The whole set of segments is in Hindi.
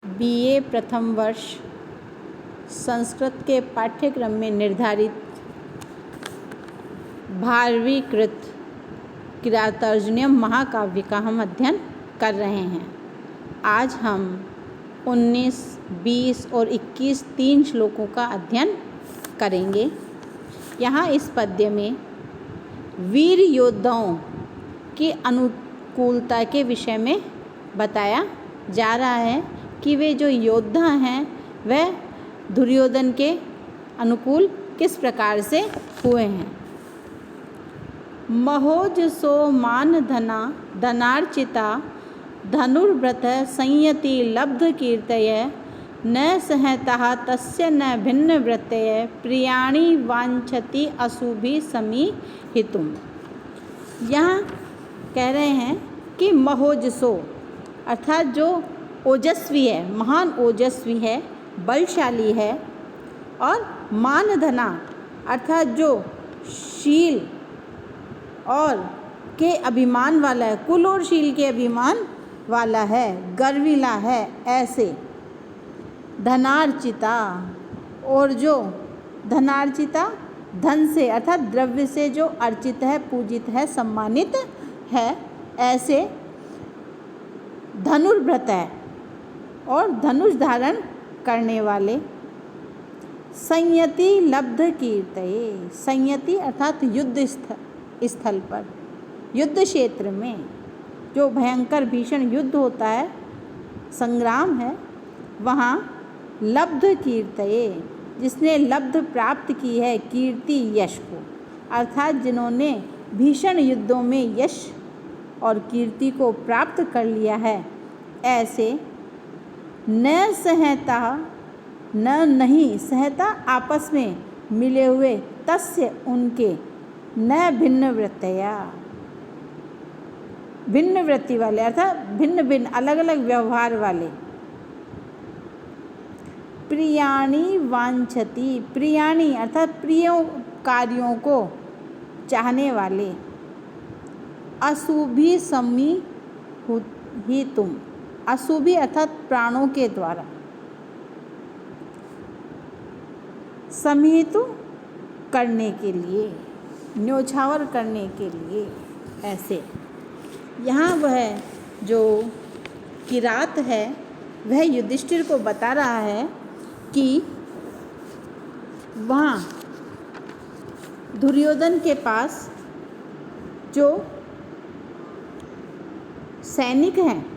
बीए प्रथम वर्ष संस्कृत के पाठ्यक्रम में निर्धारित भारवीकृत किरातार्जुनीयम महाकाव्य का हम अध्ययन कर रहे हैं। आज हम 19, 20 और 21 तीन श्लोकों का अध्ययन करेंगे। यहाँ इस पद्य में वीर योद्धाओं की अनुकूलता के विषय में बताया जा रहा है कि वे जो योद्धा हैं वह दुर्योधन के अनुकूल किस प्रकार से हुए हैं। महोजसो मान धना धनार्चिता धनुर्व्रत संयति लब्ध कीर्तय न सहतः तस्य न भिन्न वृत्तय प्रियाणि वांछति अशुभि समीहितुम। यहाँ कह रहे हैं कि महोजसो अर्थात जो ओजस्वी है, महान ओजस्वी है, बलशाली है, और मानधना अर्थात जो शील और के अभिमान वाला है, कुल और शील के अभिमान वाला है, गर्विला है, ऐसे धनार्चिता और जो धनार्चिता धन से अर्थात द्रव्य से जो अर्चित है, पूजित है, सम्मानित है, ऐसे धनुर्व्रत है और धनुष धारण करने वाले संयति लब्ध कीर्तये। संयति अर्थात युद्ध स्थल पर, युद्ध क्षेत्र में जो भयंकर भीषण युद्ध होता है, संग्राम है, वहाँ लब्ध कीर्तये जिसने लब्ध प्राप्त की है कीर्ति यश को, अर्थात जिन्होंने भीषण युद्धों में यश और कीर्ति को प्राप्त कर लिया है, ऐसे न सहता न नहीं सहता आपस में मिले हुए तस्य उनके न भिन्न वृत्तया भिन्न वृत्ति वाले अर्थात भिन्न भिन्न अलग अलग व्यवहार वाले प्रियाणि वांछति प्रियाणि अर्थात प्रिय कार्यों को चाहने वाले अशुभि समीहितुम अशुभि अर्थात प्राणों के द्वारा समीहितु करने के लिए, न्योछावर करने के लिए, ऐसे यहाँ वह जो किरात है वह युधिष्ठिर को बता रहा है कि वहाँ दुर्योधन के पास जो सैनिक हैं,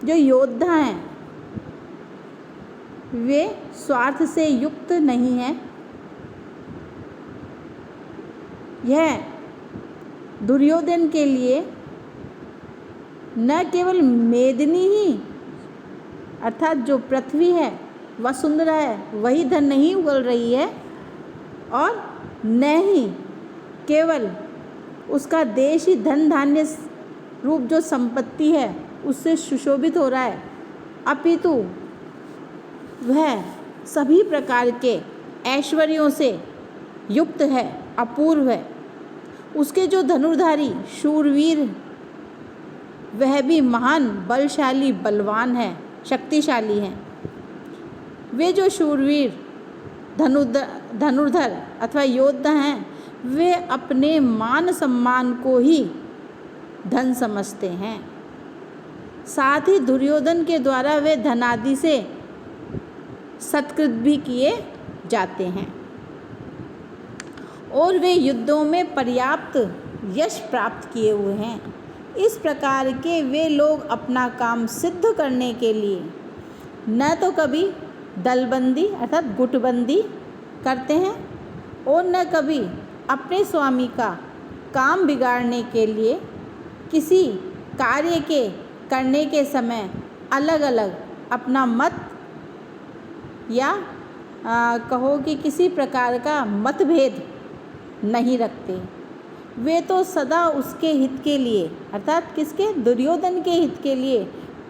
जो योद्धा हैं, वे स्वार्थ से युक्त नहीं हैं। यह दुर्योधन के लिए न केवल मेदिनी ही अर्थात जो पृथ्वी है, वसुंधरा है, वही धन नहीं उगल रही है, और न ही केवल उसका देश ही धन धान्य रूप जो संपत्ति है उससे सुशोभित हो रहा है, अपितु वह सभी प्रकार के ऐश्वर्यों से युक्त है, अपूर्व है। उसके जो धनुर्धारी शूरवीर वह भी महान बलशाली बलवान है, शक्तिशाली हैं। वे जो शूरवीर धनुर्धर अथवा योद्धा हैं वे अपने मान सम्मान को ही धन समझते हैं। साथ ही दुर्योधन के द्वारा वे धनादि से सत्कृत भी किए जाते हैं और वे युद्धों में पर्याप्त यश प्राप्त किए हुए हैं। इस प्रकार के वे लोग अपना काम सिद्ध करने के लिए न तो कभी दलबंदी अर्थात गुटबंदी करते हैं और न कभी अपने स्वामी का काम बिगाड़ने के लिए किसी कार्य के करने के समय अलग अलग अपना मत या कहो कि किसी प्रकार का मतभेद नहीं रखते। वे तो सदा उसके हित के लिए अर्थात किसके, दुर्योधन के हित के लिए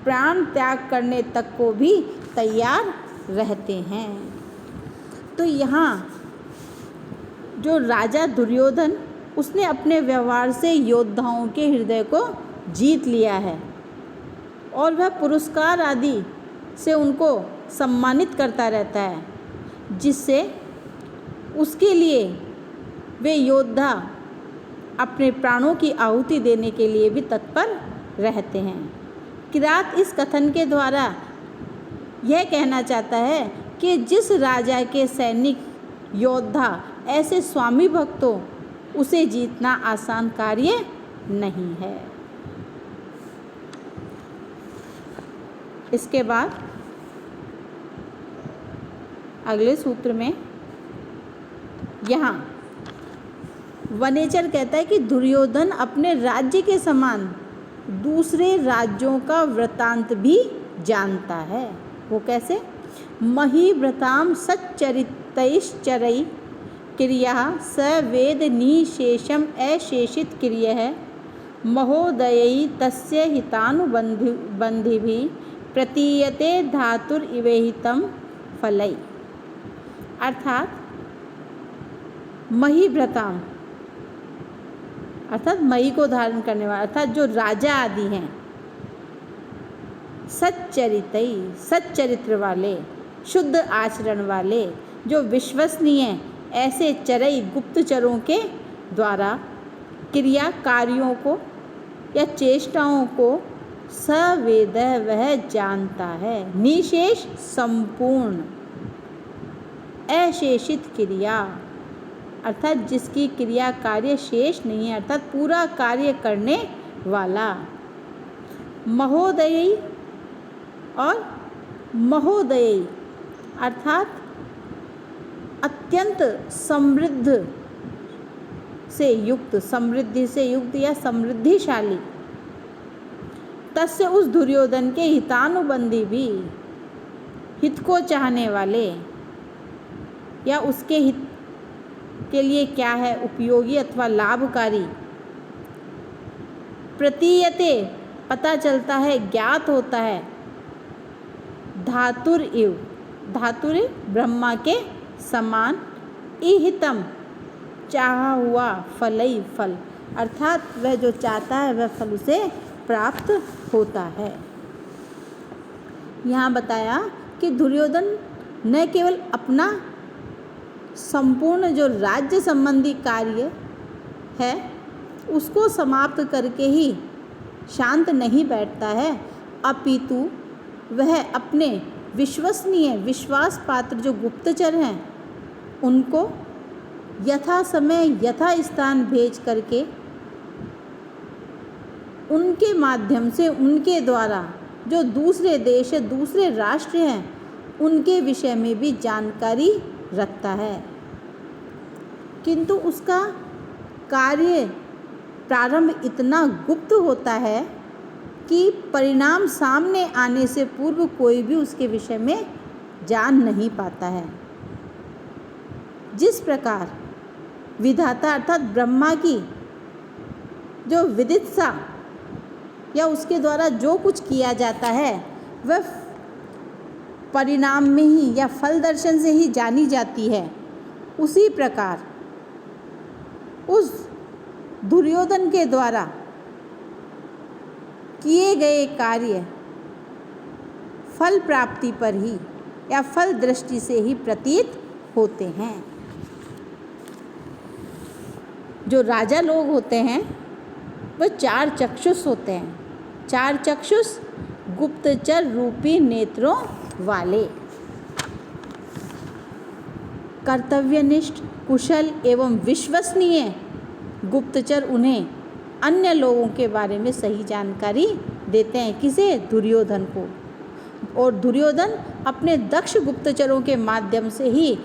प्राण त्याग करने तक को भी तैयार रहते हैं। तो यहाँ जो राजा दुर्योधन उसने अपने व्यवहार से योद्धाओं के हृदय को जीत लिया है और वह पुरस्कार आदि से उनको सम्मानित करता रहता है, जिससे उसके लिए वे योद्धा अपने प्राणों की आहुति देने के लिए भी तत्पर रहते हैं। किरात इस कथन के द्वारा यह कहना चाहता है कि जिस राजा के सैनिक योद्धा ऐसे स्वामी भक्त हो, उसे जीतना आसान कार्य नहीं है। इसके बाद अगले सूत्र में यहाँ वनेचर कहता है कि दुर्योधन अपने राज्य के समान दूसरे राज्यों का वृत्तांत भी जानता है। वो कैसे? महीव्रताम सच्चरितैश्चरै क्रिया स वेद निशेषम अशेषित क्रिय है महोदयै तस्य हितानुबंधिभिः प्रतीयते धातुरिवेहितं फलै। अर्थात महीव्रताम अर्थात मही को धारण करने वाला, अर्थात जो राजा आदि हैं, सच्चरित्र वाले, शुद्ध आचरण वाले, जो विश्वसनीय ऐसे चरई गुप्तचरों के द्वारा क्रिया कार्यों को या चेष्टाओं को सवेद वह जानता है। निशेष संपूर्ण, अशेषित क्रिया अर्थात जिसकी क्रिया कार्य शेष नहीं है, अर्थात पूरा कार्य करने वाला। महोदयी और महोदयी अर्थात अत्यंत समृद्ध से युक्त, समृद्धि से युक्त या समृद्धिशाली। तस्य उस दुर्योधन के हितानुबंधी भी, हित को चाहने वाले या उसके हित के लिए क्या है उपयोगी अथवा लाभकारी। प्रतीयते पता चलता है, ज्ञात होता है। धातुर इव, धातुर ब्रह्मा के समान। इहितम चाहा हुआ, फलई फल अर्थात वह जो चाहता है वह फल उसे प्राप्त होता है। यहाँ बताया कि दुर्योधन न केवल अपना संपूर्ण जो राज्य संबंधी कार्य है उसको समाप्त करके ही शांत नहीं बैठता है, अपितु वह अपने विश्वसनीय विश्वास पात्र जो गुप्तचर हैं उनको यथा समय यथा स्थान भेज करके उनके माध्यम से, उनके द्वारा जो दूसरे देश दूसरे राष्ट्र हैं उनके विषय में भी जानकारी रखता है। किंतु उसका कार्य प्रारंभ इतना गुप्त होता है कि परिणाम सामने आने से पूर्व कोई भी उसके विषय में जान नहीं पाता है। जिस प्रकार विधाता अर्थात ब्रह्मा की जो विदित्सा या उसके द्वारा जो कुछ किया जाता है वह परिणाम में ही या फल दर्शन से ही जानी जाती है, उसी प्रकार उस दुर्योधन के द्वारा किए गए कार्य फल प्राप्ति पर ही या फल दृष्टि से ही प्रतीत होते हैं। जो राजा लोग होते हैं वह चार चक्षुष होते हैं, चार चक्षुष गुप्तचर रूपी नेत्रों वाले। कर्तव्यनिष्ठ, कुशल एवं विश्वसनीय गुप्तचर उन्हें अन्य लोगों के बारे में सही जानकारी देते हैं। किसे? दुर्योधन को। और दुर्योधन अपने दक्ष गुप्तचरों के माध्यम से ही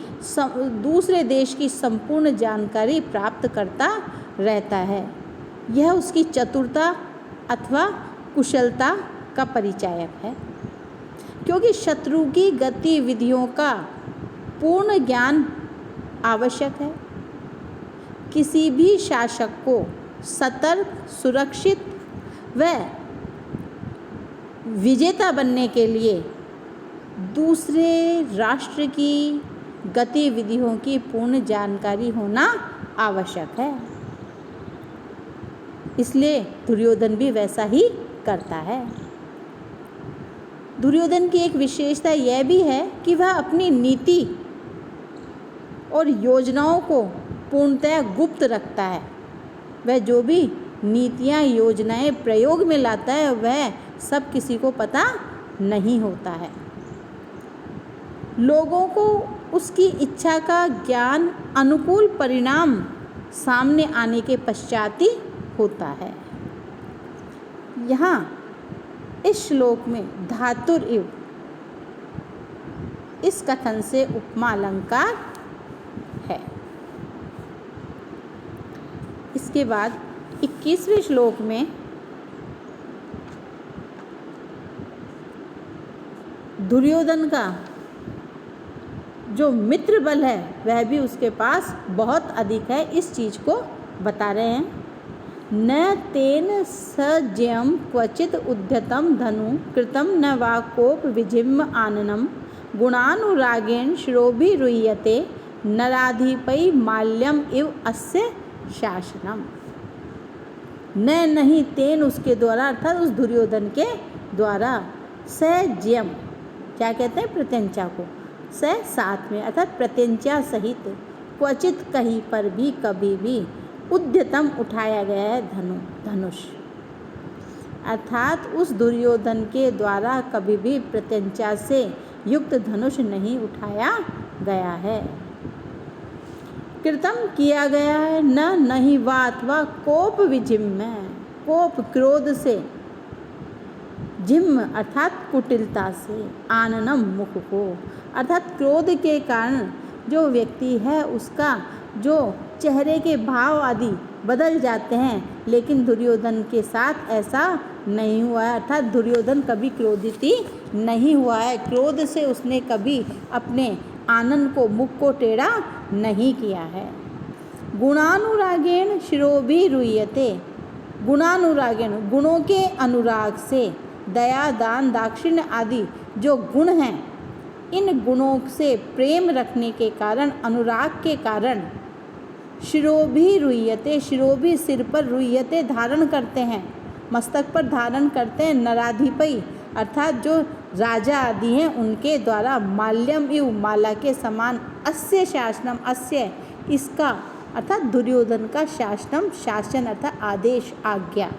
दूसरे देश की संपूर्ण जानकारी प्राप्त करता रहता है। यह उसकी चतुरता अथवा कुशलता का परिचायक है, क्योंकि शत्रु की गतिविधियों का पूर्ण ज्ञान आवश्यक है। किसी भी शासक को सतर्क, सुरक्षित व विजेता बनने के लिए दूसरे राष्ट्र की गतिविधियों की पूर्ण जानकारी होना आवश्यक है। इसलिए दुर्योधन भी वैसा ही करता है। दुर्योधन की एक विशेषता यह भी है कि वह अपनी नीति और योजनाओं को पूर्णतया गुप्त रखता है। वह जो भी नीतियाँ योजनाएं प्रयोग में लाता है वह सब किसी को पता नहीं होता है। लोगों को उसकी इच्छा का ज्ञान अनुकूल परिणाम सामने आने के पश्चात ही होता है। यहाँ इस श्लोक में धातुर इव इस कथन से उपमा अलंकार है। इसके बाद 21वें श्लोक में दुर्योधन का जो मित्र बल है वह भी उसके पास बहुत अधिक है, इस चीज़ को बता रहे हैं। न तेन सज्यम क्वचित उद्यतम धनु कृतम न वा कोप विजिह्म आननम गुणानुरागेण शिरोभिरुह्यते नराधिपै माल्यम इव अस्य शासनम। न नहीं तेन उसके द्वारा अर्थात उस दुर्योधन के द्वारा सज्यम क्या कहते हैं प्रत्यंचा को से साथ में अर्थात प्रत्यंचा सहित क्वचित कहीं पर भी कभी भी उद्यतम उठाया गया है धनुष अर्थात उस दुर्योधन के द्वारा कभी भी प्रत्यंचा से युक्त धनुष नहीं उठाया गया है। कृतम किया गया है नहीं वा अथवा कोप विजिह्म कोप क्रोध से जिह्म अर्थात कुटिलता से आननम मुख को अर्थात क्रोध के कारण जो व्यक्ति है उसका जो चेहरे के भाव आदि बदल जाते हैं, लेकिन दुर्योधन के साथ ऐसा नहीं हुआ है। अर्थात दुर्योधन कभी क्रोधित ही नहीं हुआ है। क्रोध से उसने कभी अपने आनंद को मुख को टेढ़ा नहीं किया है। गुणानुरागेण शिरोभिरुह्यते गुणानुरागेण गुणों के अनुराग से दया दान दाक्षिण्य आदि जो गुण हैं इन गुणों से प्रेम रखने के कारण अनुराग के कारण शिरोभिरुह्यते शिरोभि सिर पर रुह्यते धारण करते हैं मस्तक पर धारण करते हैं नराधिपै अर्थात जो राजा आदि हैं उनके द्वारा माल्यम इव माला के समान अस्य शासनम अस्य इसका अर्थात दुर्योधन का शासनम शासन अर्थात आदेश आज्ञा।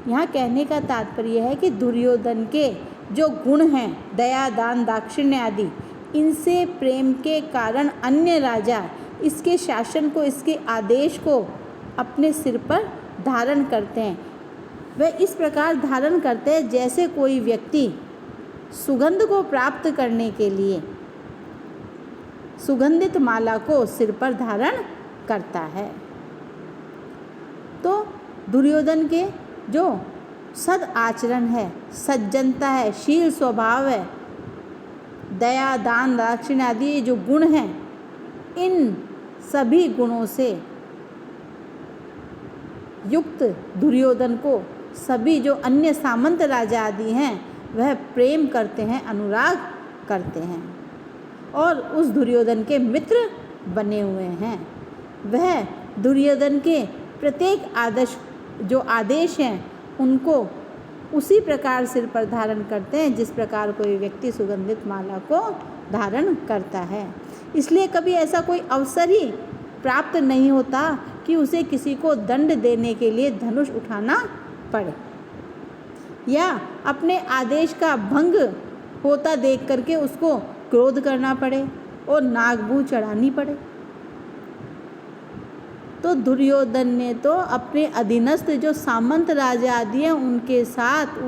यहाँ कहने का तात्पर्य है कि दुर्योधन के जो गुण हैं दया दान दाक्षिण्य आदि इनसे प्रेम के कारण अन्य राजा इसके शासन को इसके आदेश को अपने सिर पर धारण करते हैं। वह इस प्रकार धारण करते हैं जैसे कोई व्यक्ति सुगंध को प्राप्त करने के लिए सुगंधित माला को सिर पर धारण करता है। तो दुर्योधन के जो सद आचरण है सज्जनता है शील स्वभाव है दया दान दाक्षिण्य आदि जो गुण हैं इन सभी गुणों से युक्त दुर्योधन को सभी जो अन्य सामंत राजा आदि हैं वह प्रेम करते हैं अनुराग करते हैं और उस दुर्योधन के मित्र बने हुए हैं। वह दुर्योधन के प्रत्येक आदेश हैं उनको उसी प्रकार सिर पर धारण करते हैं जिस प्रकार कोई व्यक्ति सुगंधित माला को धारण करता है। इसलिए कभी ऐसा कोई अवसर ही प्राप्त नहीं होता कि उसे किसी को दंड देने के लिए धनुष उठाना पड़े या अपने आदेश का भंग होता देख करके उसको क्रोध करना पड़े और नागबू चढ़ानी पड़े। तो दुर्योधन ने तो अपने अधीनस्थ जो सामंत राजा आदि हैं उनके साथ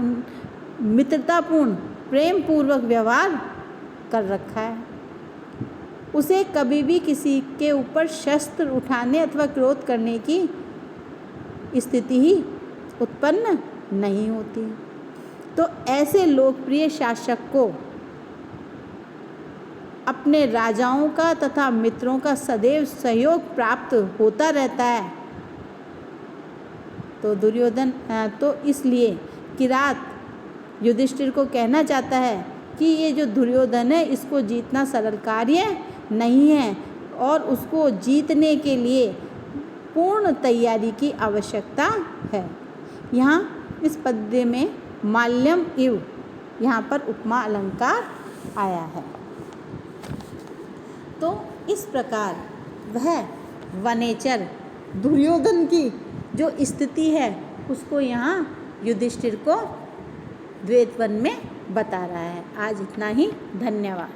मित्रतापूर्ण प्रेम पूर्वक व्यवहार कर रखा है। उसे कभी भी किसी के ऊपर शस्त्र उठाने अथवा क्रोध करने की स्थिति ही उत्पन्न नहीं होती। तो ऐसे लोकप्रिय शासक को अपने राजाओं का तथा मित्रों का सदैव सहयोग प्राप्त होता रहता है। तो दुर्योधन तो इसलिए किरात युधिष्ठिर को कहना चाहता है कि ये जो दुर्योधन है इसको जीतना सरल कार्य नहीं है और उसको जीतने के लिए पूर्ण तैयारी की आवश्यकता है। यहाँ इस पद्य में माल्यम इव यहाँ पर उपमा अलंकार आया है। तो इस प्रकार वह वनेचर दुर्योधन की जो स्थिति है उसको यहाँ युधिष्ठिर को द्वैत वन में बता रहा है। आज इतना ही, धन्यवाद।